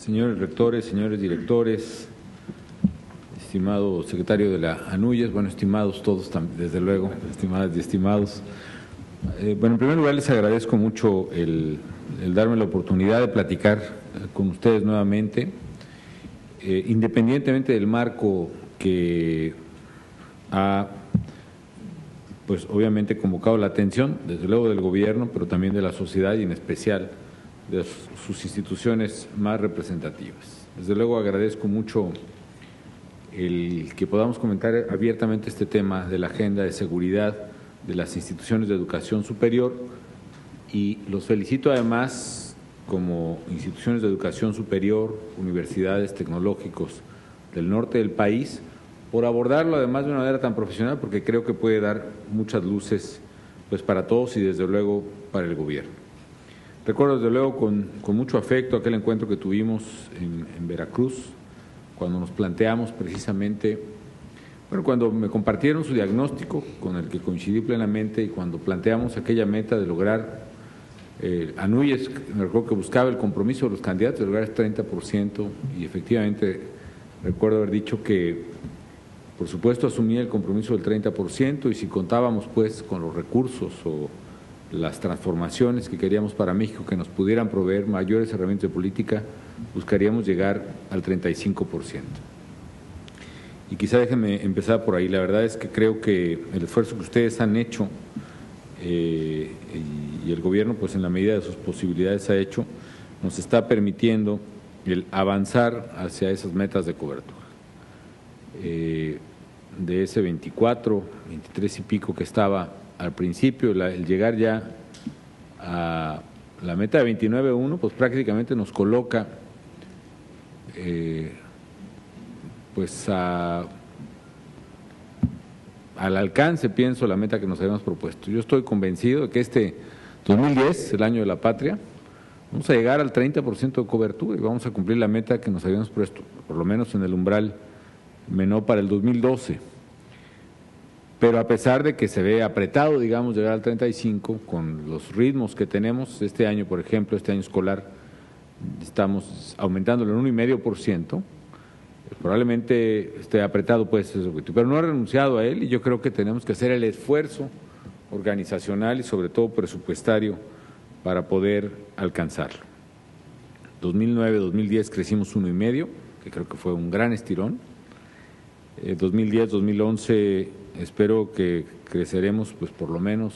señores rectores, señores directores, estimado secretario de la ANUYES, bueno, estimados todos, desde luego, estimadas y estimados. Bueno, en primer lugar les agradezco mucho el darme la oportunidad de platicar con ustedes nuevamente, independientemente del marco que ha, pues obviamente convocado la atención, desde luego del gobierno, pero también de la sociedad y en especial de sus instituciones más representativas. Desde luego agradezco mucho el que podamos comentar abiertamente este tema de la agenda de seguridad de las instituciones de educación superior y los felicito además como instituciones de educación superior, universidades, tecnológicos del norte del país, por abordarlo además de una manera tan profesional, porque creo que puede dar muchas luces pues para todos y desde luego para el gobierno. Recuerdo desde luego con mucho afecto aquel encuentro que tuvimos en Veracruz, cuando nos planteamos precisamente, bueno, cuando me compartieron su diagnóstico con el que coincidí plenamente y cuando planteamos aquella meta de lograr, ANUYES, me recuerdo que buscaba el compromiso de los candidatos de lograr el 30% y efectivamente recuerdo haber dicho que por supuesto asumía el compromiso del 30% y si contábamos pues con los recursos o las transformaciones que queríamos para México que nos pudieran proveer mayores herramientas de política, buscaríamos llegar al 35%. Y quizá déjenme empezar por ahí. La verdad es que creo que el esfuerzo que ustedes han hecho y el gobierno, pues en la medida de sus posibilidades ha hecho, nos está permitiendo el avanzar hacia esas metas de cobertura. De ese 24, 23 y pico que estaba al principio, el llegar ya a la meta de 29.1, pues prácticamente nos coloca pues al alcance, pienso, la meta que nos habíamos propuesto. Yo estoy convencido de que este 2010, el año de la patria, vamos a llegar al 30% de cobertura y vamos a cumplir la meta que nos habíamos puesto, por lo menos en el umbral menor para el 2012. Pero a pesar de que se ve apretado, digamos, llegar al 35, con los ritmos que tenemos este año, por ejemplo, este año escolar, estamos aumentándolo en 1,5%, probablemente esté apretado pues ese objetivo, pero no he renunciado a él y yo creo que tenemos que hacer el esfuerzo organizacional y sobre todo presupuestario para poder alcanzarlo. 2009, 2010 crecimos 1,5, que creo que fue un gran estirón. 2010, 2011 espero que creceremos pues por lo menos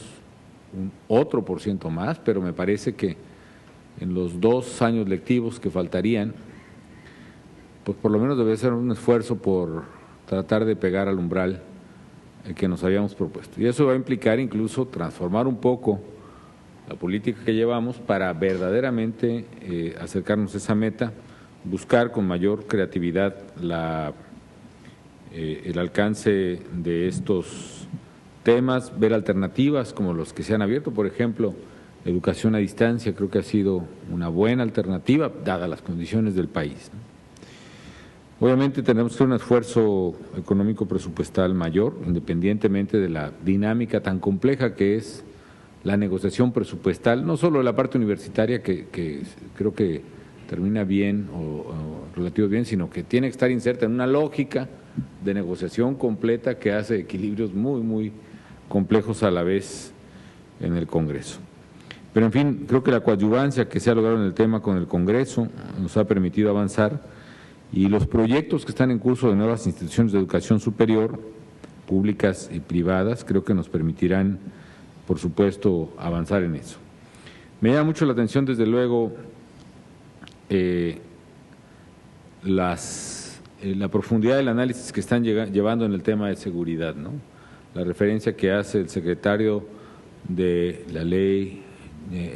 un otro % más, pero me parece que en los 2 años lectivos que faltarían, pues por lo menos debe ser un esfuerzo por tratar de pegar al umbral que nos habíamos propuesto. Y eso va a implicar incluso transformar un poco la política que llevamos para verdaderamente acercarnos a esa meta, buscar con mayor creatividad el alcance de estos temas, ver alternativas como los que se han abierto, por ejemplo, educación a distancia, creo que ha sido una buena alternativa, dadas las condiciones del país, ¿no? Obviamente tenemos que hacer un esfuerzo económico presupuestal mayor, independientemente de la dinámica tan compleja que es la negociación presupuestal, no solo de la parte universitaria, que creo que termina bien o relativo bien, sino que tiene que estar inserta en una lógica de negociación completa que hace equilibrios muy, muy complejos a la vez en el Congreso. Pero en fin, creo que la coadyuvancia que se ha logrado en el tema con el Congreso nos ha permitido avanzar y los proyectos que están en curso de nuevas instituciones de educación superior, públicas y privadas, creo que nos permitirán, por supuesto, avanzar en eso. Me llama mucho la atención, desde luego, la profundidad del análisis que están llevando en el tema de seguridad, ¿no? La referencia que hace el secretario de la ley,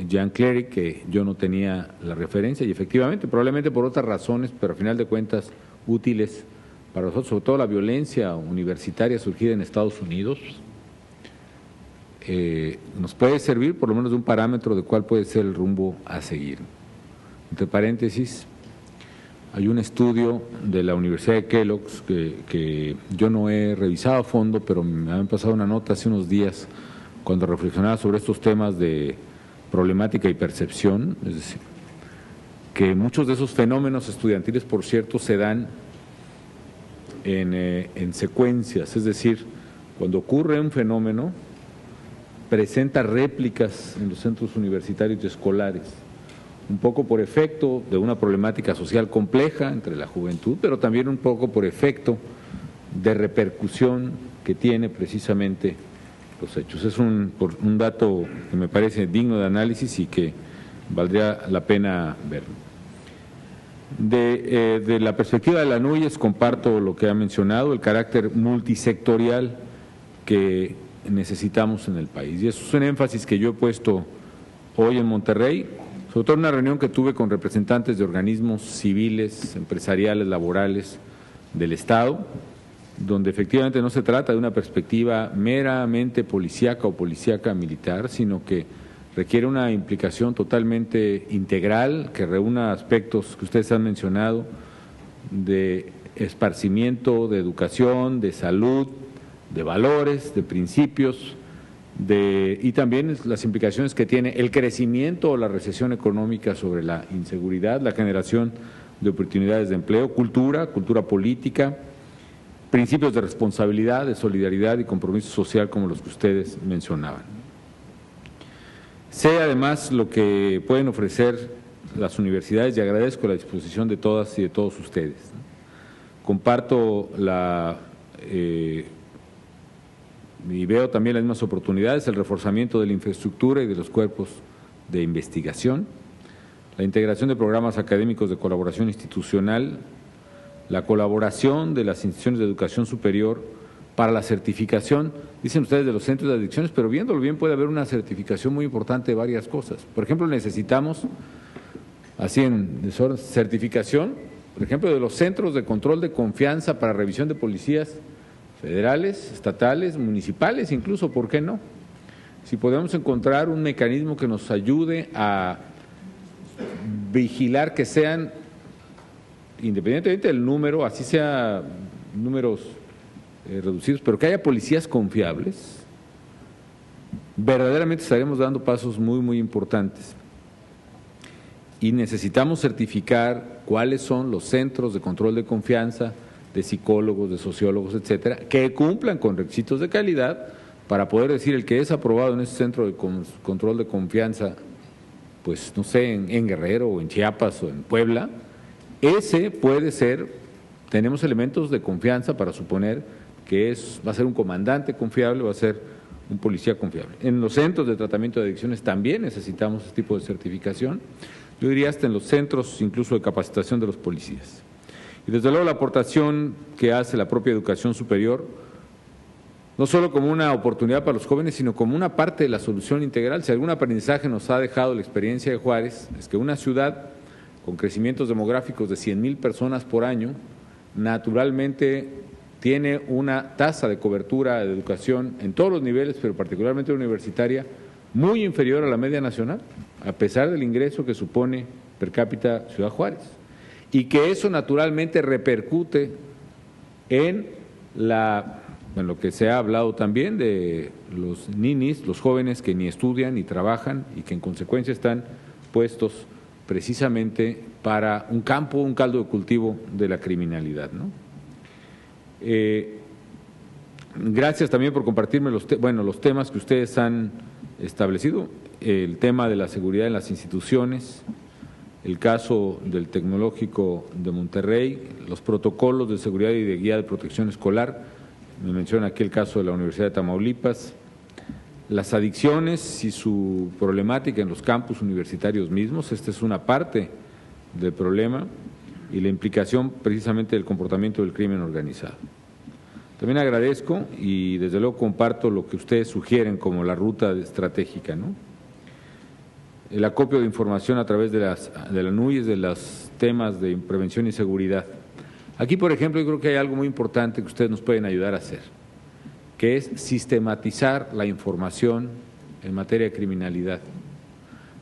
Jean Cleric, que yo no tenía la referencia y efectivamente, probablemente por otras razones, pero a final de cuentas útiles para nosotros, sobre todo la violencia universitaria surgida en Estados Unidos, nos puede servir por lo menos de un parámetro de cuál puede ser el rumbo a seguir. Entre paréntesis, hay un estudio de la Universidad de Kellogg's que yo no he revisado a fondo, pero me han pasado una nota hace unos días cuando reflexionaba sobre estos temas de problemática y percepción, es decir, que muchos de esos fenómenos estudiantiles, por cierto, se dan en secuencias, es decir, cuando ocurre un fenómeno, presenta réplicas en los centros universitarios y escolares, un poco por efecto de una problemática social compleja entre la juventud, pero también un poco por efecto de repercusión que tiene precisamente los hechos. Es un dato que me parece digno de análisis y que valdría la pena ver. De la perspectiva de la NUYES, comparto lo que ha mencionado, el carácter multisectorial que necesitamos en el país. Y eso es un énfasis que yo he puesto hoy en Monterrey, sobre todo en una reunión que tuve con representantes de organismos civiles, empresariales, laborales del Estado, donde efectivamente no se trata de una perspectiva meramente policíaca o policíaca militar, sino que requiere una implicación totalmente integral que reúna aspectos que ustedes han mencionado de esparcimiento, de educación, de salud, de valores, de principios, y también las implicaciones que tiene el crecimiento o la recesión económica sobre la inseguridad, la generación de oportunidades de empleo, cultura política, principios de responsabilidad, de solidaridad y compromiso social como los que ustedes mencionaban. Sé además lo que pueden ofrecer las universidades y agradezco la disposición de todas y de todos ustedes. Comparto y veo también las mismas oportunidades, el reforzamiento de la infraestructura y de los cuerpos de investigación, la integración de programas académicos de colaboración institucional, la colaboración de las instituciones de educación superior para la certificación, dicen ustedes, de los centros de adicciones, pero viéndolo bien puede haber una certificación muy importante de varias cosas. Por ejemplo, necesitamos, así en desorden, certificación, por ejemplo, de los centros de control de confianza para revisión de policías federales, estatales, municipales, incluso, ¿por qué no? Si podemos encontrar un mecanismo que nos ayude a vigilar que sean, independientemente del número, así sea números reducidos, pero que haya policías confiables, verdaderamente estaremos dando pasos muy, muy importantes. Y necesitamos certificar cuáles son los centros de control de confianza, de psicólogos, de sociólogos, etcétera, que cumplan con requisitos de calidad para poder decir el que es aprobado en ese centro de control de confianza, pues no sé, en Guerrero o en Chiapas o en Puebla, ese puede ser, tenemos elementos de confianza para suponer que va a ser un comandante confiable, va a ser un policía confiable. En los centros de tratamiento de adicciones también necesitamos ese tipo de certificación, yo diría hasta en los centros incluso de capacitación de los policías. Y desde luego la aportación que hace la propia educación superior, no solo como una oportunidad para los jóvenes, sino como una parte de la solución integral. Si algún aprendizaje nos ha dejado la experiencia de Juárez, es que una ciudad con crecimientos demográficos de 100,000 personas por año, naturalmente tiene una tasa de cobertura de educación en todos los niveles, pero particularmente universitaria, muy inferior a la media nacional, a pesar del ingreso que supone per cápita Ciudad Juárez. Y que eso naturalmente repercute en lo que se ha hablado también de los ninis, los jóvenes que ni estudian ni trabajan y que en consecuencia están puestos precisamente para un caldo de cultivo de la criminalidad, ¿no? Gracias también por compartirme los temas que ustedes han establecido, el tema de la seguridad en las instituciones, el caso del Tecnológico de Monterrey, los protocolos de seguridad y de guía de protección escolar, me menciona aquí el caso de la Universidad de Tamaulipas, las adicciones y su problemática en los campus universitarios mismos, esta es una parte del problema, y la implicación precisamente del comportamiento del crimen organizado. También agradezco y desde luego comparto lo que ustedes sugieren como la ruta estratégica, ¿no? El acopio de información a través de la NUYES, de los temas de prevención y seguridad. Aquí, por ejemplo, yo creo que hay algo muy importante que ustedes nos pueden ayudar a hacer, que es sistematizar la información en materia de criminalidad.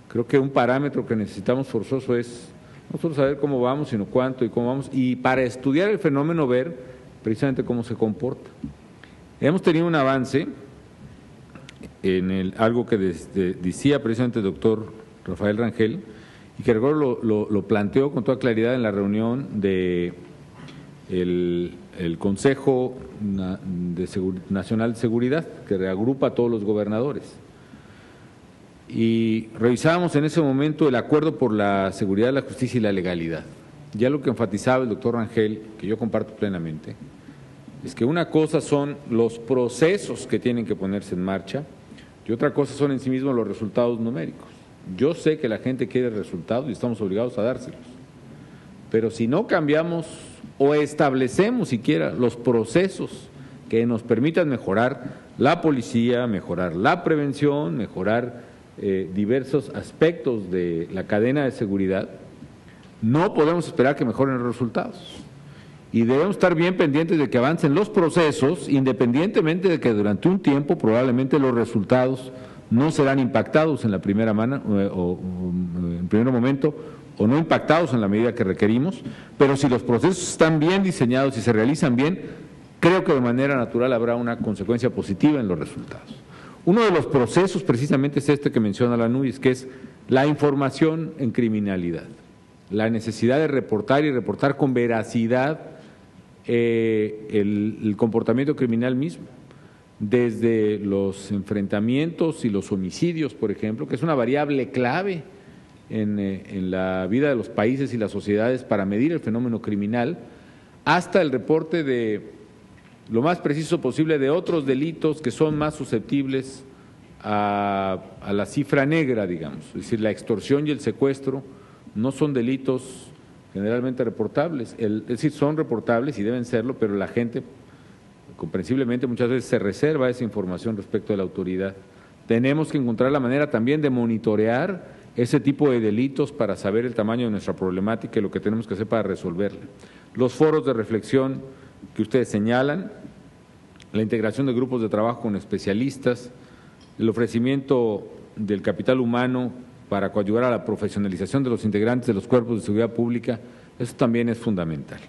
Creo que un parámetro que necesitamos forzoso es no solo saber cómo vamos, sino cuánto y cómo vamos, y para estudiar el fenómeno ver precisamente cómo se comporta. Hemos tenido un avance en algo que decía precisamente el doctor Rafael Rangel, y que recuerdo lo planteó con toda claridad en la reunión de el Consejo Nacional de Seguridad, que reagrupa a todos los gobernadores. Y revisábamos en ese momento el acuerdo por la seguridad, la justicia y la legalidad. Ya lo que enfatizaba el doctor Rangel, que yo comparto plenamente, es que una cosa son los procesos que tienen que ponerse en marcha y otra cosa son en sí mismos los resultados numéricos. Yo sé que la gente quiere resultados y estamos obligados a dárselos, pero si no cambiamos o establecemos siquiera los procesos que nos permitan mejorar la policía, mejorar la prevención, mejorar diversos aspectos de la cadena de seguridad, no podemos esperar que mejoren los resultados. Y debemos estar bien pendientes de que avancen los procesos, independientemente de que durante un tiempo probablemente los resultados no serán impactados en la primera mano o en primer momento, o no impactados en la medida que requerimos, pero si los procesos están bien diseñados y se realizan bien, creo que de manera natural habrá una consecuencia positiva en los resultados. Uno de los procesos precisamente es este que menciona la NUYES, que es la información en criminalidad, la necesidad de reportar y reportar con veracidad el comportamiento criminal mismo, desde los enfrentamientos y los homicidios, por ejemplo, que es una variable clave en la vida de los países y las sociedades para medir el fenómeno criminal, hasta el reporte de lo más preciso posible de otros delitos que son más susceptibles a la cifra negra, digamos. Es decir, la extorsión y el secuestro no son delitos generalmente reportables, es decir, son reportables y deben serlo, pero la gente comprensiblemente muchas veces se reserva esa información respecto de la autoridad. Tenemos que encontrar la manera también de monitorear ese tipo de delitos para saber el tamaño de nuestra problemática y lo que tenemos que hacer para resolverla. Los foros de reflexión que ustedes señalan, la integración de grupos de trabajo con especialistas, el ofrecimiento del capital humano para coadyuvar a la profesionalización de los integrantes de los cuerpos de seguridad pública, eso también es fundamental.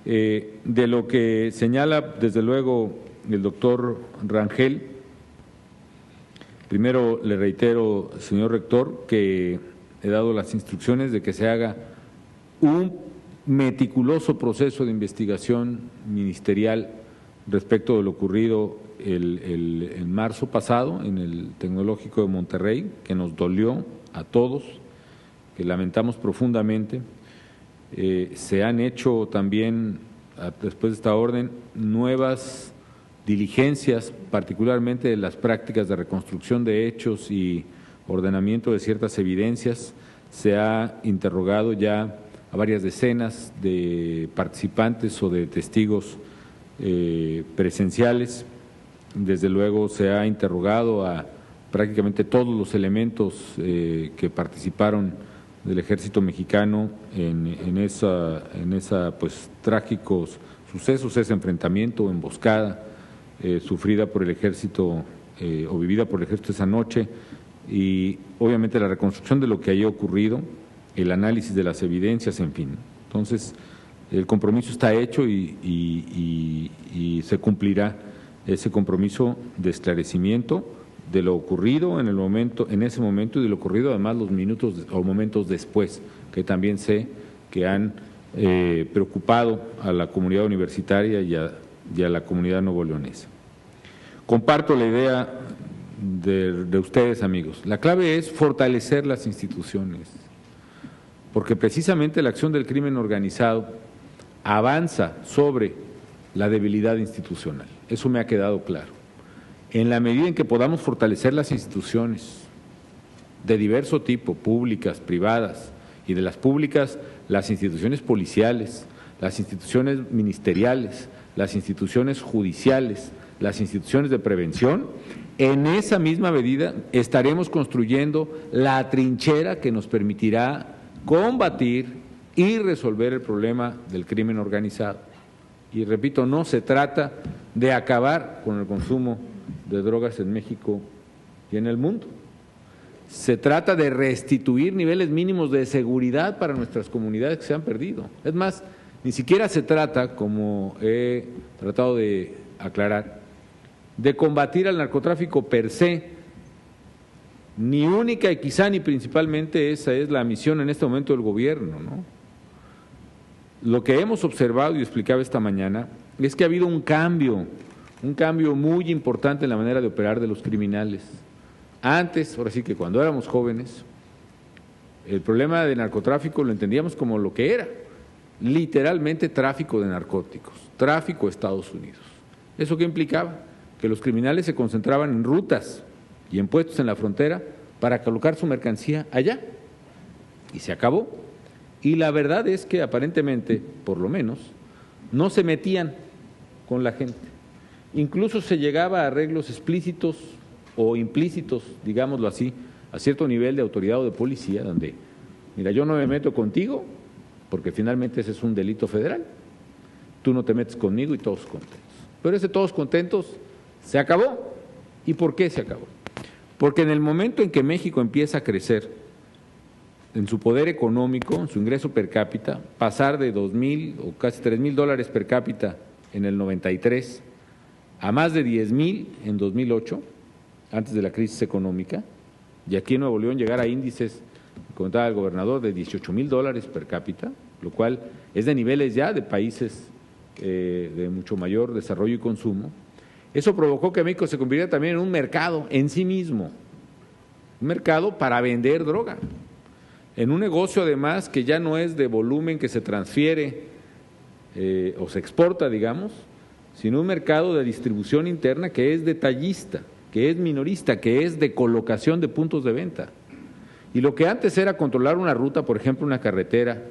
De lo que señala, desde luego, el doctor Rangel, primero le reitero, señor rector, que he dado las instrucciones de que se haga un meticuloso proceso de investigación ministerial respecto de lo ocurrido en marzo pasado en el Tecnológico de Monterrey, que nos dolió a todos, que lamentamos profundamente. Se han hecho también, después de esta orden, nuevas diligencias, particularmente de las prácticas de reconstrucción de hechos y ordenamiento de ciertas evidencias. Se ha interrogado ya a varias decenas de participantes o de testigos presenciales. Desde luego se ha interrogado a prácticamente todos los elementos que participaron del Ejército Mexicano en esa pues trágicos sucesos, ese enfrentamiento, emboscada sufrida por el Ejército o vivida por el Ejército esa noche, y obviamente la reconstrucción de lo que haya ocurrido, el análisis de las evidencias, en fin. Entonces, el compromiso está hecho y se cumplirá ese compromiso de esclarecimiento de lo ocurrido en ese momento y de lo ocurrido además los minutos o momentos después, que también sé que han preocupado a la comunidad universitaria y a la comunidad nuevoleonesa. Comparto la idea de ustedes, amigos. La clave es fortalecer las instituciones, porque precisamente la acción del crimen organizado avanza sobre la debilidad institucional. Eso me ha quedado claro. En la medida en que podamos fortalecer las instituciones de diverso tipo, públicas, privadas, y de las públicas, las instituciones policiales, las instituciones ministeriales, las instituciones judiciales, las instituciones de prevención, en esa misma medida estaremos construyendo la trinchera que nos permitirá combatir y resolver el problema del crimen organizado. Y repito, no se trata de acabar con el consumo de drogas en México y en el mundo. Se trata de restituir niveles mínimos de seguridad para nuestras comunidades que se han perdido. Es más, ni siquiera se trata, como he tratado de aclarar, de combatir al narcotráfico per se, ni única y quizá ni principalmente esa es la misión en este momento del gobierno, ¿no? Lo que hemos observado y explicaba esta mañana es que ha habido un cambio muy importante en la manera de operar de los criminales. Antes, ahora sí que cuando éramos jóvenes, el problema del narcotráfico lo entendíamos como lo que era, literalmente tráfico de narcóticos, tráfico a Estados Unidos. ¿Eso qué implicaba? Que los criminales se concentraban en rutas y en puestos en la frontera para colocar su mercancía allá. Y se acabó. Y la verdad es que aparentemente, por lo menos, no se metían con la gente. Incluso se llegaba a arreglos explícitos o implícitos, digámoslo así, a cierto nivel de autoridad o de policía, donde, mira, yo no me meto contigo, porque finalmente ese es un delito federal, tú no te metes conmigo y todos contentos. Pero ese todos contentos se acabó. ¿Y por qué se acabó? Porque en el momento en que México empieza a crecer en su poder económico, en su ingreso per cápita, pasar de 2,000 o casi 3,000 dólares per cápita en el 93 a más de 10,000 en 2008, antes de la crisis económica, y aquí en Nuevo León llegar a índices, comentaba el gobernador, de 18,000 dólares per cápita, lo cual es de niveles ya de países de mucho mayor desarrollo y consumo. Eso provocó que México se convirtiera también en un mercado en sí mismo, un mercado para vender droga, en un negocio además que ya no es de volumen que se transfiere o se exporta, digamos, sino un mercado de distribución interna que es detallista, que es minorista, que es de colocación de puntos de venta. Y lo que antes era controlar una ruta, por ejemplo, una carretera,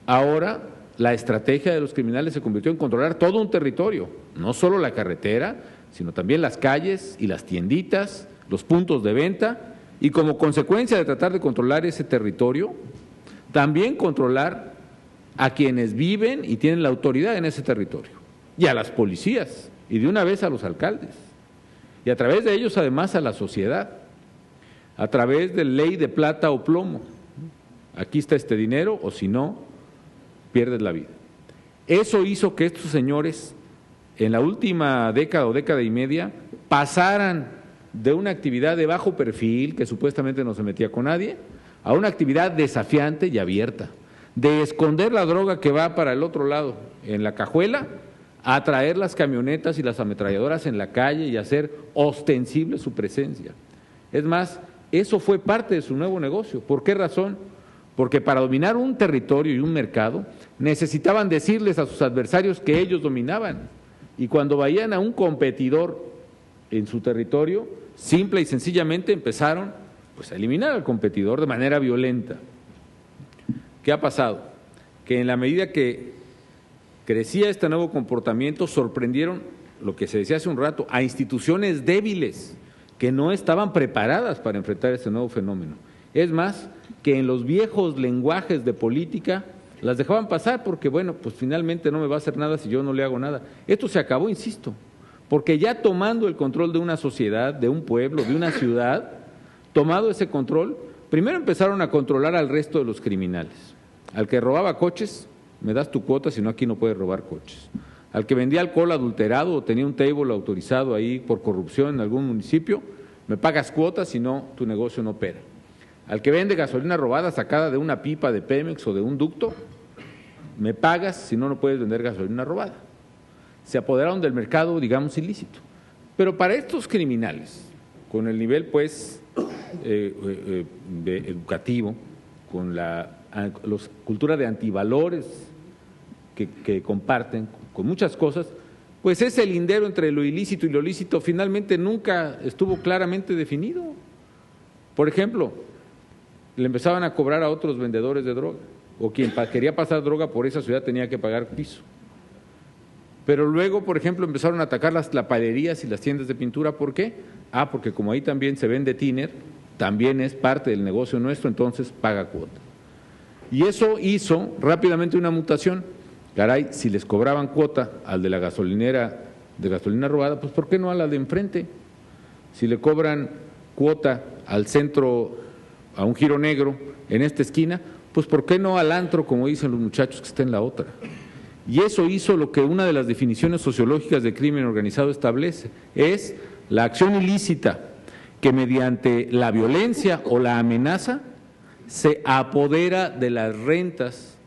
ahora la estrategia de los criminales se convirtió en controlar todo un territorio, no solo la carretera, sino también las calles y las tienditas, los puntos de venta, y como consecuencia de tratar de controlar ese territorio, también controlar a quienes viven y tienen la autoridad en ese territorio, y a las policías, y de una vez a los alcaldes, y a través de ellos además a la sociedad, a través de ley de plata o plomo. Aquí está este dinero, o si no, pierdes la vida. Eso hizo que estos señores, en la última década o década y media, pasaran de una actividad de bajo perfil, que supuestamente no se metía con nadie, a una actividad desafiante y abierta, de esconder la droga que va para el otro lado, en la cajuela, a traer las camionetas y las ametralladoras en la calle y hacer ostensible su presencia. Es más, eso fue parte de su nuevo negocio. ¿Por qué razón? Porque para dominar un territorio y un mercado necesitaban decirles a sus adversarios que ellos dominaban, y cuando veían a un competidor en su territorio, simple y sencillamente empezaron pues a eliminar al competidor de manera violenta. ¿Qué ha pasado? Que en la medida que crecía este nuevo comportamiento, sorprendieron, lo que se decía hace un rato, a instituciones débiles que no estaban preparadas para enfrentar este nuevo fenómeno. Es más, que en los viejos lenguajes de política las dejaban pasar porque, bueno, pues finalmente no me va a hacer nada si yo no le hago nada. Esto se acabó, insisto, porque ya tomando el control de una sociedad, de un pueblo, de una ciudad, tomado ese control, primero empezaron a controlar al resto de los criminales. Al que robaba coches, me das tu cuota, si no aquí no puedes robar coches. Al que vendía alcohol adulterado o tenía un table autorizado ahí por corrupción en algún municipio, me pagas cuotas, si no, tu negocio no opera. Al que vende gasolina robada sacada de una pipa de Pemex o de un ducto, me pagas, si no, no puedes vender gasolina robada. Se apoderaron del mercado, digamos, ilícito. Pero para estos criminales, con el nivel, pues, educativo, con la cultura de antivalores que comparten, con muchas cosas, pues ese lindero entre lo ilícito y lo lícito finalmente nunca estuvo claramente definido. Por ejemplo, le empezaban a cobrar a otros vendedores de droga, o quien quería pasar droga por esa ciudad tenía que pagar piso. Pero luego, por ejemplo, empezaron a atacar las palerías y las tiendas de pintura. ¿Por qué? Porque como ahí también se vende tiner, también es parte del negocio nuestro, entonces paga cuota. Y eso hizo rápidamente una mutación. Caray, si les cobraban cuota al de la gasolinera de gasolina robada, pues ¿por qué no a la de enfrente? Si le cobran cuota al centro, a un giro negro en esta esquina, pues ¿por qué no al antro, como dicen los muchachos, que está en la otra? Y eso hizo lo que una de las definiciones sociológicas de crimen organizado establece, es la acción ilícita que mediante la violencia o la amenaza se apodera de las rentas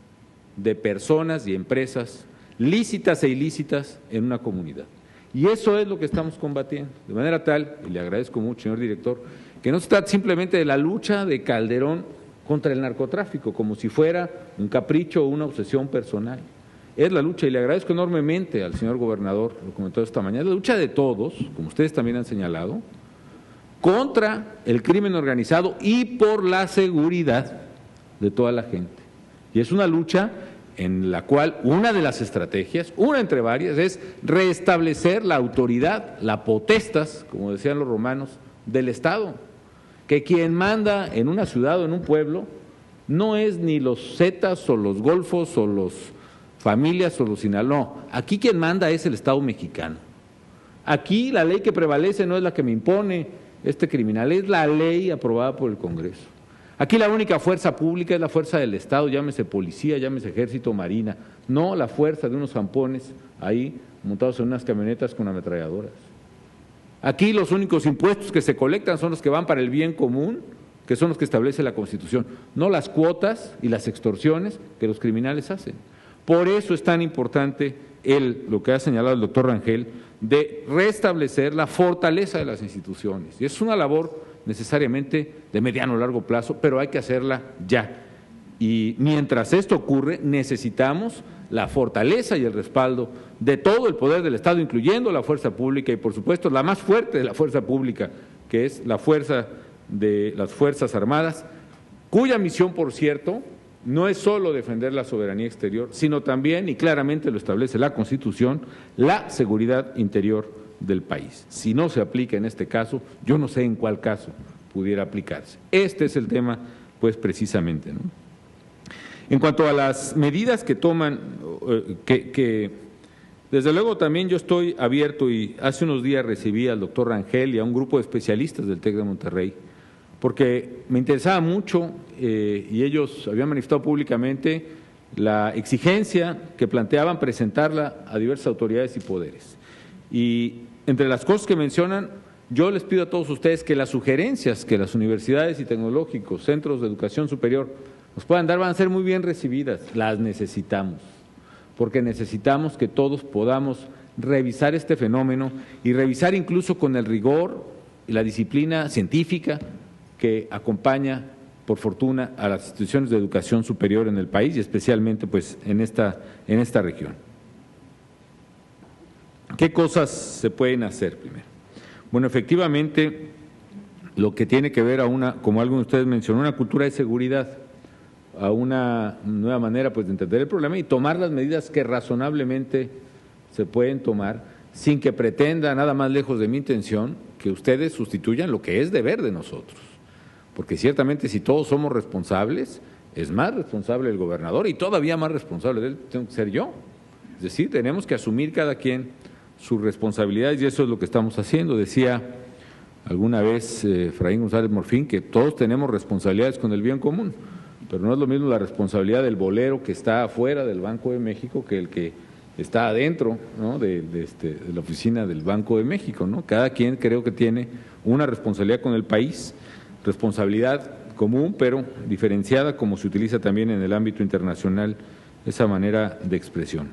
de personas y empresas lícitas e ilícitas en una comunidad. Y eso es lo que estamos combatiendo, de manera tal, y le agradezco mucho, señor director, que no se trata simplemente de la lucha de Calderón contra el narcotráfico, como si fuera un capricho o una obsesión personal. Es la lucha, y le agradezco enormemente al señor gobernador, lo comentó esta mañana, la lucha de todos, como ustedes también han señalado, contra el crimen organizado y por la seguridad de toda la gente. Y es una lucha en la cual una de las estrategias, una entre varias, es restablecer la autoridad, la potestas, como decían los romanos, del Estado. Que quien manda en una ciudad o en un pueblo no es ni los Zetas o los Golfos o los Familias o los Sinaloa, no, aquí quien manda es el Estado mexicano. Aquí la ley que prevalece no es la que me impone este criminal, es la ley aprobada por el Congreso. Aquí la única fuerza pública es la fuerza del Estado, llámese policía, llámese ejército, marina, no la fuerza de unos zampones ahí montados en unas camionetas con ametralladoras. Aquí los únicos impuestos que se colectan son los que van para el bien común, que son los que establece la Constitución, no las cuotas y las extorsiones que los criminales hacen. Por eso es tan importante lo que ha señalado el doctor Rangel, de restablecer la fortaleza de las instituciones. Y es una labor necesariamente de mediano o largo plazo, pero hay que hacerla ya. Y mientras esto ocurre, necesitamos la fortaleza y el respaldo de todo el poder del Estado, incluyendo la fuerza pública y, por supuesto, la más fuerte de la fuerza pública, que es la fuerza de las Fuerzas Armadas, cuya misión, por cierto, no es solo defender la soberanía exterior, sino también, y claramente lo establece la Constitución, la seguridad interior del país. Si no se aplica en este caso, yo no sé en cuál caso pudiera aplicarse. Este es el tema, pues, precisamente, ¿no? En cuanto a las medidas que toman, desde luego también yo estoy abierto, y hace unos días recibí al doctor Rangel y a un grupo de especialistas del TEC de Monterrey, porque me interesaba mucho y ellos habían manifestado públicamente la exigencia que planteaban presentarla a diversas autoridades y poderes. Y entre las cosas que mencionan, yo les pido a todos ustedes que las sugerencias que las universidades y tecnológicos, centros de educación superior nos puedan dar van a ser muy bien recibidas, las necesitamos, porque necesitamos que todos podamos revisar este fenómeno y revisar incluso con el rigor y la disciplina científica que acompaña, por fortuna, a las instituciones de educación superior en el país y especialmente, pues, en esta región. ¿Qué cosas se pueden hacer primero? Bueno, efectivamente, lo que tiene que ver como alguno de ustedes mencionó, una cultura de seguridad, a una nueva manera, pues, de entender el problema y tomar las medidas que razonablemente se pueden tomar sin que pretenda, nada más lejos de mi intención, que ustedes sustituyan lo que es deber de nosotros. Porque ciertamente si todos somos responsables, es más responsable el gobernador y todavía más responsable de él tengo que ser yo. Es decir, tenemos que asumir cada quien sus responsabilidades y eso es lo que estamos haciendo. Decía alguna vez Efraín González Morfín que todos tenemos responsabilidades con el bien común, pero no es lo mismo la responsabilidad del bolero que está afuera del Banco de México que el que está adentro, ¿no?, de la oficina del Banco de México, ¿no? Cada quien creo que tiene una responsabilidad con el país, responsabilidad común, pero diferenciada, como se utiliza también en el ámbito internacional esa manera de expresión.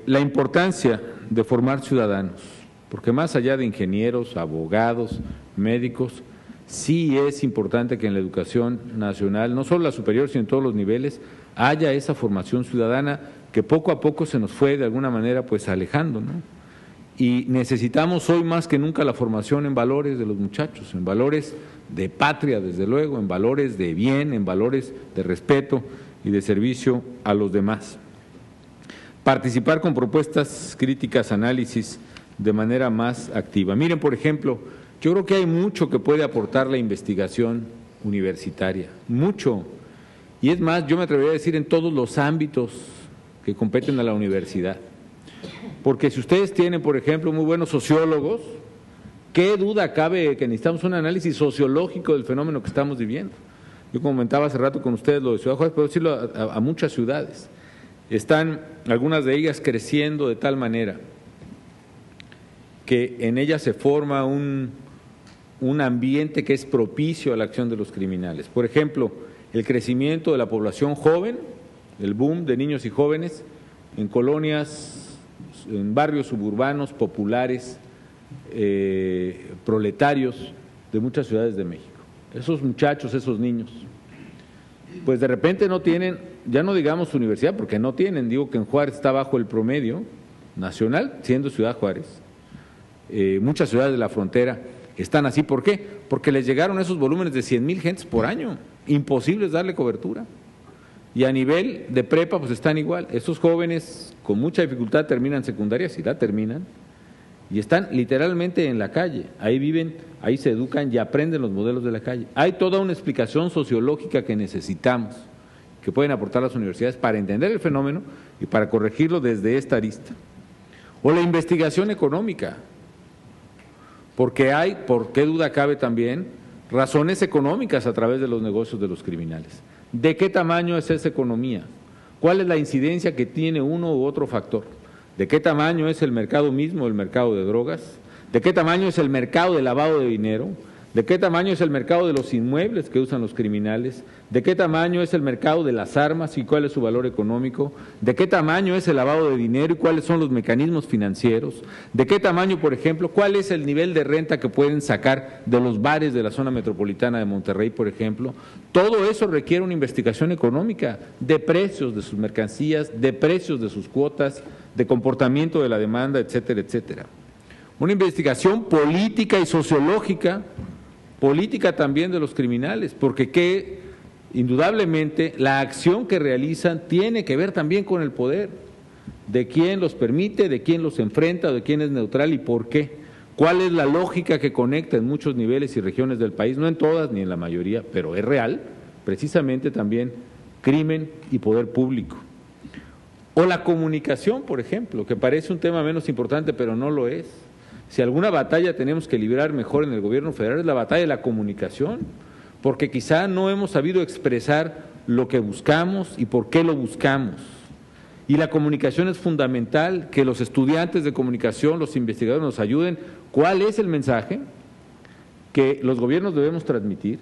La importancia de formar ciudadanos, porque más allá de ingenieros, abogados, médicos, sí es importante que en la educación nacional, no solo la superior, sino en todos los niveles, haya esa formación ciudadana que poco a poco se nos fue de alguna manera pues alejando, ¿no? Y necesitamos hoy más que nunca la formación en valores de los muchachos, en valores de patria, desde luego, en valores de bien, en valores de respeto y de servicio a los demás. Participar con propuestas críticas, análisis de manera más activa. Miren, por ejemplo, yo creo que hay mucho que puede aportar la investigación universitaria, mucho. Y es más, yo me atrevería a decir en todos los ámbitos que competen a la universidad. Porque si ustedes tienen, por ejemplo, muy buenos sociólogos, ¿qué duda cabe que necesitamos un análisis sociológico del fenómeno que estamos viviendo? Yo comentaba hace rato con ustedes lo de Ciudad Juárez, pero decirlo a muchas ciudades. Están algunas de ellas creciendo de tal manera que en ellas se forma un un ambiente que es propicio a la acción de los criminales. Por ejemplo, el crecimiento de la población joven, el boom de niños y jóvenes en colonias, en barrios suburbanos, populares, proletarios de muchas ciudades de México. Esos muchachos, esos niños, pues de repente no tienen, ya no digamos universidad, porque no tienen, digo que en Juárez está bajo el promedio nacional, siendo Ciudad Juárez. Muchas ciudades de la frontera están así. ¿Por qué? Porque les llegaron esos volúmenes de 100,000 gentes por año, imposible es darle cobertura. Y a nivel de prepa pues están igual, esos jóvenes con mucha dificultad terminan secundaria, si la terminan, y están literalmente en la calle, ahí viven, ahí se educan y aprenden los modelos de la calle. Hay toda una explicación sociológica que necesitamos, que pueden aportar las universidades para entender el fenómeno y para corregirlo desde esta arista. O la investigación económica, porque hay, por qué duda cabe también, razones económicas a través de los negocios de los criminales. ¿De qué tamaño es esa economía? ¿Cuál es la incidencia que tiene uno u otro factor? ¿De qué tamaño es el mercado mismo, el mercado de drogas? ¿De qué tamaño es el mercado de lavado de dinero? ¿De qué tamaño es el mercado de los inmuebles que usan los criminales? ¿De qué tamaño es el mercado de las armas y cuál es su valor económico? ¿De qué tamaño es el lavado de dinero y cuáles son los mecanismos financieros? ¿De qué tamaño, por ejemplo, cuál es el nivel de renta que pueden sacar de los bares de la zona metropolitana de Monterrey, por ejemplo? Todo eso requiere una investigación económica de precios de sus mercancías, de precios de sus cuotas, de comportamiento de la demanda, etcétera, etcétera. Una investigación política y sociológica, política también de los criminales, porque indudablemente la acción que realizan tiene que ver también con el poder, de quién los permite, de quién los enfrenta, de quién es neutral y por qué. ¿Cuál es la lógica que conecta en muchos niveles y regiones del país? No en todas ni en la mayoría, pero es real, precisamente también crimen y poder público. O la comunicación, por ejemplo, que parece un tema menos importante, pero no lo es. Si alguna batalla tenemos que librar mejor en el gobierno federal es la batalla de la comunicación, porque quizá no hemos sabido expresar lo que buscamos y por qué lo buscamos. Y la comunicación es fundamental, que los estudiantes de comunicación, los investigadores nos ayuden. ¿Cuál es el mensaje que los gobiernos debemos transmitir?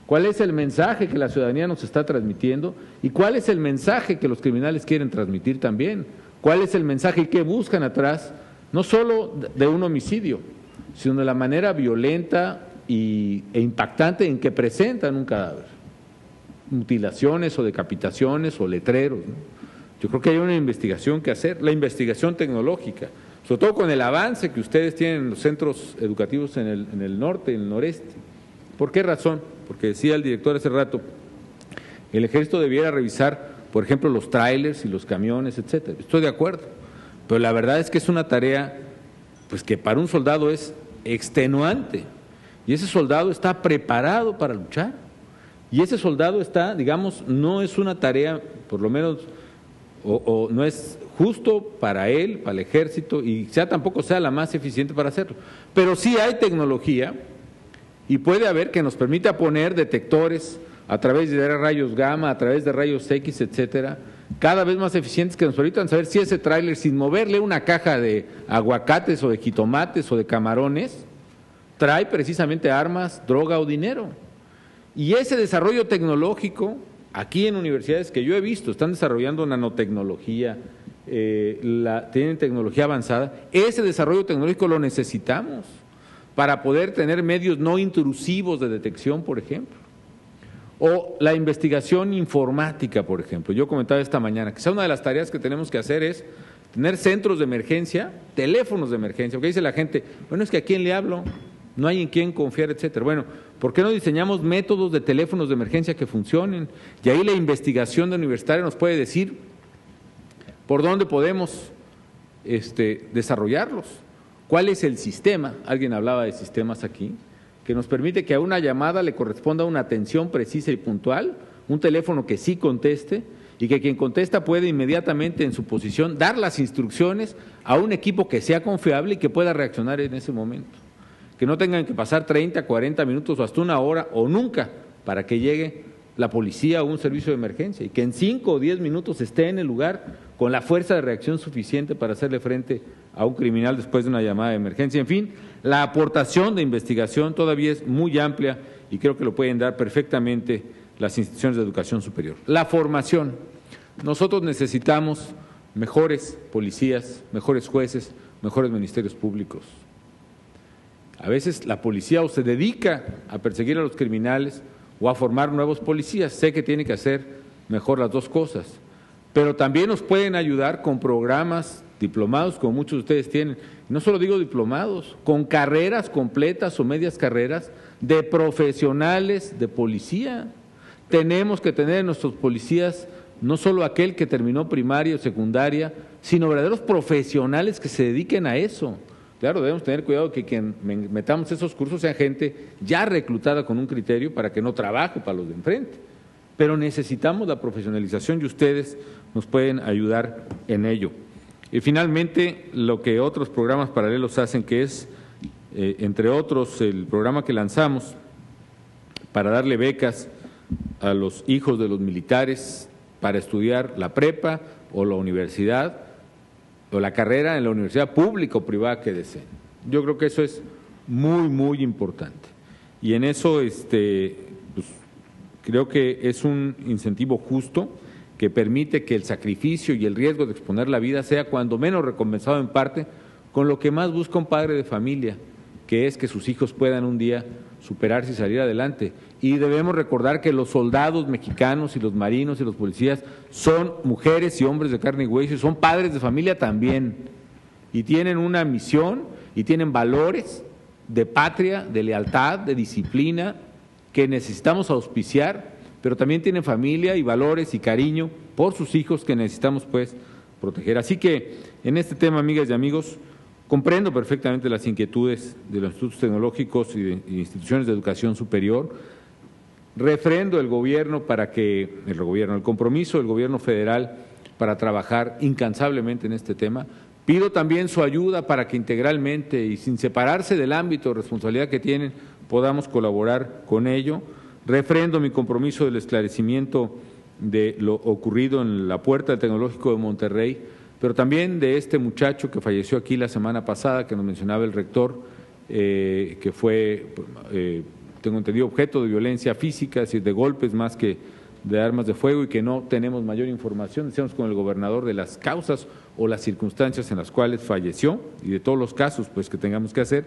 ¿Cuál es el mensaje que la ciudadanía nos está transmitiendo? ¿Y cuál es el mensaje que los criminales quieren transmitir también? ¿Cuál es el mensaje que buscan atrás? No solo de un homicidio, sino de la manera violenta e impactante en que presentan un cadáver. Mutilaciones o decapitaciones o letreros, ¿no? Yo creo que hay una investigación que hacer, la investigación tecnológica, sobre todo con el avance que ustedes tienen en los centros educativos en el norte, en el noreste. ¿Por qué razón? Porque decía el director hace rato, el ejército debiera revisar, por ejemplo, los tráilers y los camiones, etcétera. Estoy de acuerdo, pero la verdad es que es una tarea pues que para un soldado es extenuante y ese soldado está preparado para luchar y ese soldado está, digamos, no es una tarea, por lo menos, o no es justo para él, para el ejército y tampoco sea la más eficiente para hacerlo, pero sí hay tecnología y puede haber que nos permita poner detectores a través de rayos gamma, a través de rayos X, etcétera, cada vez más eficientes que nos permitan saber si ese tráiler, sin moverle una caja de aguacates o de jitomates o de camarones, trae precisamente armas, droga o dinero. Y ese desarrollo tecnológico, aquí en universidades que yo he visto, están desarrollando nanotecnología, tienen tecnología avanzada, ese desarrollo tecnológico lo necesitamos para poder tener medios no intrusivos de detección, por ejemplo. O la investigación informática, por ejemplo. Yo comentaba esta mañana que una de las tareas que tenemos que hacer es tener centros de emergencia, teléfonos de emergencia, porque dice la gente, bueno, es que ¿a quién le hablo? No hay en quién confiar, etcétera. Bueno, ¿por qué no diseñamos métodos de teléfonos de emergencia que funcionen? Y ahí la investigación de universitaria nos puede decir por dónde podemos desarrollarlos. ¿Cuál es el sistema? Alguien hablaba de sistemas aquí, que nos permite que a una llamada le corresponda una atención precisa y puntual, un teléfono que sí conteste y que quien contesta puede inmediatamente en su posición dar las instrucciones a un equipo que sea confiable y que pueda reaccionar en ese momento. Que no tengan que pasar 30, 40 minutos o hasta una hora o nunca para que llegue la policía o un servicio de emergencia y que en 5 o 10 minutos esté en el lugar con la fuerza de reacción suficiente para hacerle frente a un criminal después de una llamada de emergencia. En fin, la aportación de investigación todavía es muy amplia y creo que lo pueden dar perfectamente las instituciones de educación superior. La formación. Nosotros necesitamos mejores policías, mejores jueces, mejores ministerios públicos. A veces la policía o se dedica a perseguir a los criminales o a formar nuevos policías. Sé que tiene que hacer mejor las dos cosas, pero también nos pueden ayudar con programas, diplomados, como muchos de ustedes tienen. No solo digo diplomados, con carreras completas o medias carreras de profesionales de policía. Tenemos que tener en nuestros policías no solo aquel que terminó primaria o secundaria, sino verdaderos profesionales que se dediquen a eso. Claro, debemos tener cuidado que quien metamos esos cursos sea gente ya reclutada con un criterio para que no trabaje para los de enfrente. Pero necesitamos la profesionalización y ustedes nos pueden ayudar en ello. Y finalmente, lo que otros programas paralelos hacen, que es, entre otros, el programa que lanzamos para darle becas a los hijos de los militares para estudiar la prepa o la universidad o la carrera en la universidad pública o privada que deseen. Yo creo que eso es muy, muy importante. Y en eso pues, creo que es un incentivo justo que permite que el sacrificio y el riesgo de exponer la vida sea cuando menos recompensado en parte con lo que más busca un padre de familia, que es que sus hijos puedan un día superarse y salir adelante. Y debemos recordar que los soldados mexicanos y los marinos y los policías son mujeres y hombres de carne y hueso y son padres de familia también. Y tienen una misión y tienen valores de patria, de lealtad, de disciplina que necesitamos auspiciar, pero también tienen familia y valores y cariño por sus hijos que necesitamos pues proteger. Así que en este tema, amigas y amigos, comprendo perfectamente las inquietudes de los institutos tecnológicos y de instituciones de educación superior. Refrendo el compromiso del gobierno federal para trabajar incansablemente en este tema. Pido también su ayuda para que integralmente y sin separarse del ámbito de responsabilidad que tienen, podamos colaborar con ello. Refrendo mi compromiso del esclarecimiento de lo ocurrido en la Puerta del Tecnológico de Monterrey, pero también de este muchacho que falleció aquí la semana pasada, que nos mencionaba el rector, que fue, tengo entendido, objeto de violencia física, es decir, de golpes más que de armas de fuego, y que no tenemos mayor información, decíamos con el gobernador, de las causas o las circunstancias en las cuales falleció y de todos los casos pues que tengamos que hacer.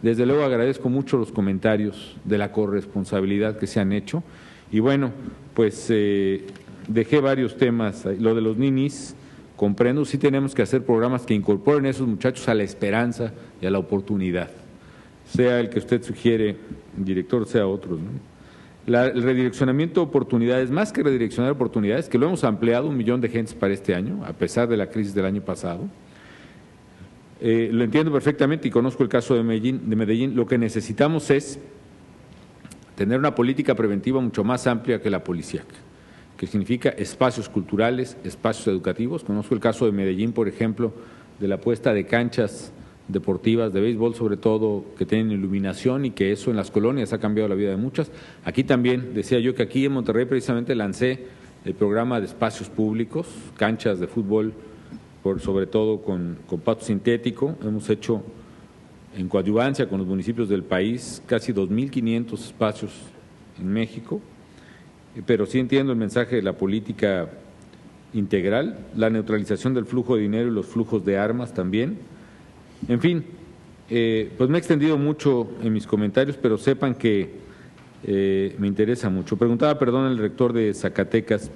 Desde luego agradezco mucho los comentarios de la corresponsabilidad que se han hecho y bueno, pues dejé varios temas, lo de los ninis, comprendo, sí tenemos que hacer programas que incorporen a esos muchachos a la esperanza y a la oportunidad, sea el que usted sugiere, director, sea otros, ¿no? El redireccionamiento de oportunidades, más que redireccionar oportunidades, que lo hemos ampliado 1 millón de gentes para este año, a pesar de la crisis del año pasado. Lo entiendo perfectamente y conozco el caso de Medellín. Lo que necesitamos es tener una política preventiva mucho más amplia que la policíaca, que significa espacios culturales, espacios educativos. Conozco el caso de Medellín, por ejemplo, de la puesta de canchas deportivas, de béisbol sobre todo, que tienen iluminación y que eso en las colonias ha cambiado la vida de muchas. Aquí también, decía yo que aquí en Monterrey precisamente lancé el programa de espacios públicos, canchas de fútbol, sobre todo con pasto sintético. Hemos hecho en coadyuvancia con los municipios del país casi 2.500 espacios en México, pero sí entiendo el mensaje de la política integral, la neutralización del flujo de dinero y los flujos de armas también. En fin, pues me he extendido mucho en mis comentarios, pero sepan que me interesa mucho. Preguntaba, perdón, el rector de Zacatecas,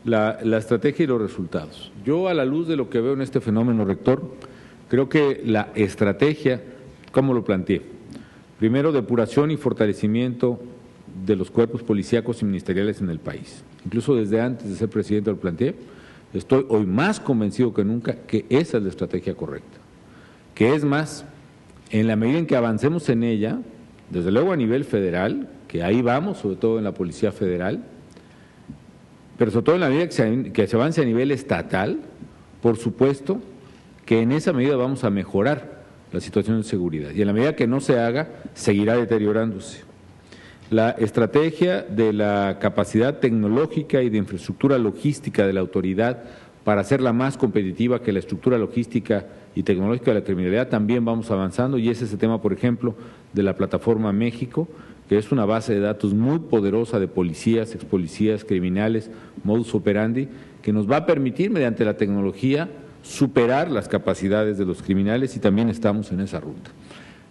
la estrategia y los resultados. Yo, a la luz de lo que veo en este fenómeno, rector, creo que la estrategia, ¿cómo lo planteé? Primero, depuración y fortalecimiento de los cuerpos policíacos y ministeriales en el país. Incluso desde antes de ser presidente lo planteé. Estoy hoy más convencido que nunca que esa es la estrategia correcta. Que es más, en la medida en que avancemos en ella, desde luego a nivel federal, que ahí vamos, sobre todo en la Policía Federal, pero sobre todo en la medida que se avance a nivel estatal, por supuesto que en esa medida vamos a mejorar la situación de seguridad. Y en la medida que no se haga, seguirá deteriorándose. la estrategia de la capacidad tecnológica y de infraestructura logística de la autoridad para hacerla más competitiva que la estructura logística y tecnológica de la criminalidad, también vamos avanzando, y ese es el tema, por ejemplo, de la plataforma México, que es una base de datos muy poderosa de policías, expolicías, criminales, modus operandi, que nos va a permitir, mediante la tecnología, superar las capacidades de los criminales, y también estamos en esa ruta.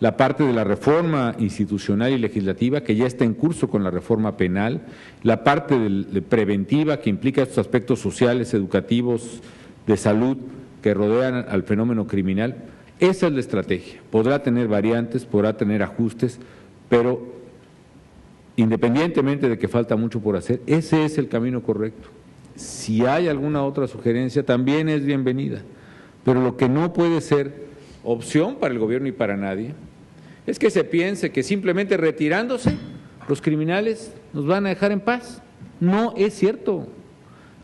La parte de la reforma institucional y legislativa, que ya está en curso con la reforma penal, la parte de preventiva, que implica estos aspectos sociales, educativos, de salud, que rodean al fenómeno criminal. Esa es la estrategia. Podrá tener variantes, podrá tener ajustes, pero independientemente de que falta mucho por hacer, ese es el camino correcto. Si hay alguna otra sugerencia, también es bienvenida, pero lo que no puede ser opción para el gobierno y para nadie es que se piense que simplemente retirándose los criminales nos van a dejar en paz. No es cierto.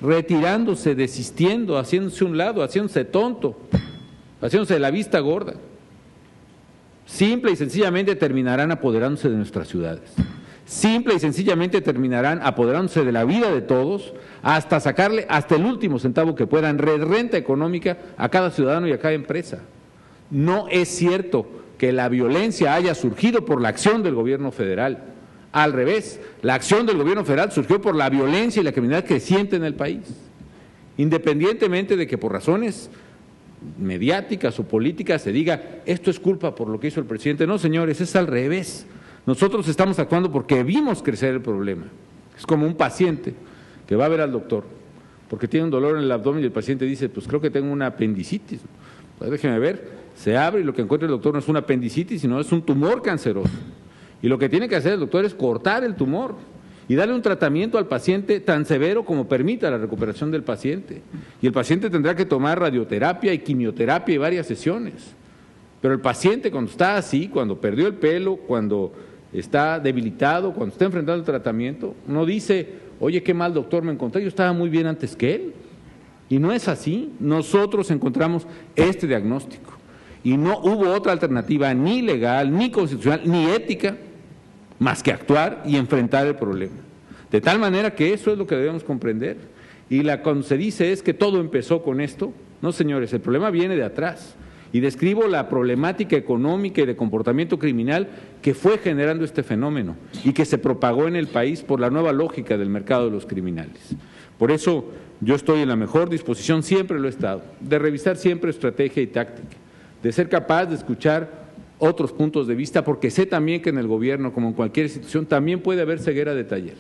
Retirándose, desistiendo, haciéndose un lado, haciéndose tonto, haciéndose de la vista gorda, simple y sencillamente terminarán apoderándose de nuestras ciudades. Simple y sencillamente terminarán apoderándose de la vida de todos, hasta sacarle hasta el último centavo que puedan, renta económica a cada ciudadano y a cada empresa. No es cierto que la violencia haya surgido por la acción del gobierno federal. Al revés, la acción del gobierno federal surgió por la violencia y la criminalidad creciente en el país. Independientemente de que por razones mediáticas o políticas se diga esto es culpa por lo que hizo el presidente. No, señores, es al revés. Nosotros estamos actuando porque vimos crecer el problema. Es como un paciente que va a ver al doctor porque tiene un dolor en el abdomen y el paciente dice, pues creo que tengo una apendicitis. Pues déjeme ver, se abre y lo que encuentra el doctor no es una apendicitis, sino es un tumor canceroso. Y lo que tiene que hacer el doctor es cortar el tumor y darle un tratamiento al paciente tan severo como permita la recuperación del paciente. Y el paciente tendrá que tomar radioterapia y quimioterapia y varias sesiones. Pero el paciente cuando está así, cuando perdió el pelo, cuando está debilitado, cuando está enfrentando el tratamiento, no dice, oye, qué mal doctor me encontré, yo estaba muy bien antes que él. Y no es así. Nosotros encontramos este diagnóstico y no hubo otra alternativa ni legal, ni constitucional, ni ética, más que actuar y enfrentar el problema. De tal manera que eso es lo que debemos comprender. Y cuando se dice es que todo empezó con esto, no, señores, el problema viene de atrás. Y describo la problemática económica y de comportamiento criminal que fue generando este fenómeno y que se propagó en el país por la nueva lógica del mercado de los criminales. Por eso yo estoy en la mejor disposición, siempre lo he estado, de revisar siempre estrategia y táctica, de ser capaz de escuchar otros puntos de vista, porque sé también que en el gobierno, como en cualquier institución, también puede haber ceguera de taller.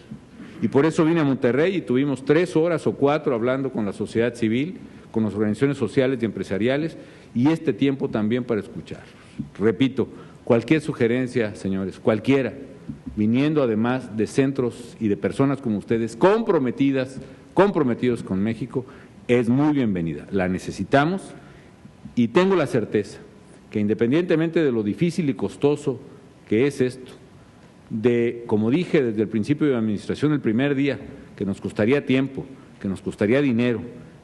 Y por eso vine a Monterrey y tuvimos 3 horas o 4 hablando con la sociedad civil, con las organizaciones sociales y empresariales, y este tiempo también para escuchar. Repito, cualquier sugerencia, señores, cualquiera, viniendo además de centros y de personas como ustedes, comprometidos con México, es muy bienvenida. La necesitamos y tengo la certeza que independientemente de lo difícil y costoso que es esto, como dije desde el principio de la administración, el primer día, que nos costaría tiempo, que nos costaría dinero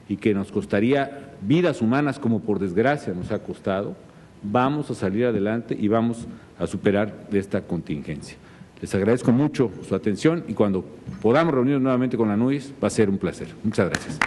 y que nos costaría vidas humanas como por desgracia nos ha costado, vamos a salir adelante y vamos a superar esta contingencia. Les agradezco mucho su atención y cuando podamos reunirnos nuevamente con la NUIS va a ser un placer. Muchas gracias.